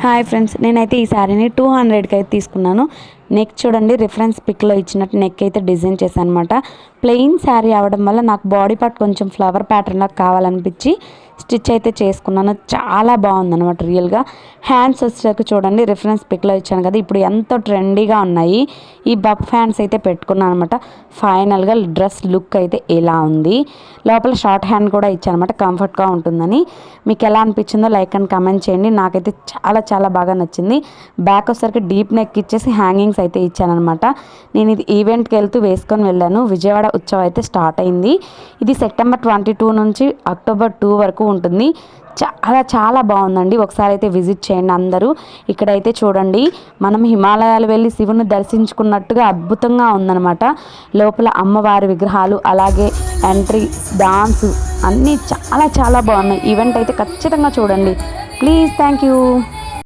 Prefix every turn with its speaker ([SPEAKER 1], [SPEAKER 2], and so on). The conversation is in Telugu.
[SPEAKER 1] హాయ్ ఫ్రెండ్స్, నేనైతే ఈ శారీని 200కి అయితే తీసుకున్నాను. నెక్ చూడండి, రిఫరెన్స్ పిక్లో ఇచ్చినట్టు నెక్ అయితే డిజైన్ చేశాను అనమాట. ప్లెయిన్ శారీ అవడం వల్ల నాకు బాడీ పార్ట్ కొంచెం ఫ్లవర్ ప్యాటర్న్లా కావాలనిపించి స్టిచ్ అయితే చేసుకున్నాను. చాలా బాగుందన్నమాట రియల్గా. హ్యాండ్స్ వచ్చేసరికి చూడండి, రిఫరెన్స్ పిక్లో ఇచ్చాను కదా, ఇప్పుడు ఎంతో ట్రెండీగా ఉన్నాయి. ఈ బఫ్ హ్యాండ్స్ అయితే పెట్టుకున్నాను అనమాట. ఫైనల్గా డ్రెస్ లుక్ అయితే ఇలా ఉంది. లోపల షార్ట్ హ్యాండ్ కూడా ఇచ్చాను అనమాట, కంఫర్ట్గా ఉంటుందని. మీకు ఎలా అనిపించిందో లైక్ అండ్ కామెంట్ చేయండి. నాకైతే చాలా చాలా బాగా నచ్చింది. బ్యాక్ వచ్చేసరికి డీప్ నెక్ ఇచ్చేసి హ్యాంగింగ్స్ అయితే ఇచ్చానమాట. నేను ఇది ఈవెంట్కి వెళ్తూ వేసుకొని వెళ్ళాను. విజయవాడ ఉత్సవం అయితే స్టార్ట్ అయింది. ఇది సెప్టెంబర్ 22 నుంచి అక్టోబర్ 2 వరకు ఉంటుంది. చాలా చాలా బాగుందండి. ఒకసారి అయితే విజిట్ చేయండి అందరూ. ఇక్కడైతే చూడండి, మనం హిమాలయాలు వెళ్ళి శివుని దర్శించుకున్నట్టుగా అద్భుతంగా ఉందన్నమాట. లోపల అమ్మవారి విగ్రహాలు, అలాగే ఎంట్రీ, డాన్స్ అన్నీ చాలా చాలా బాగున్నాయి. ఈవెంట్ అయితే ఖచ్చితంగా చూడండి ప్లీజ్. Thank you.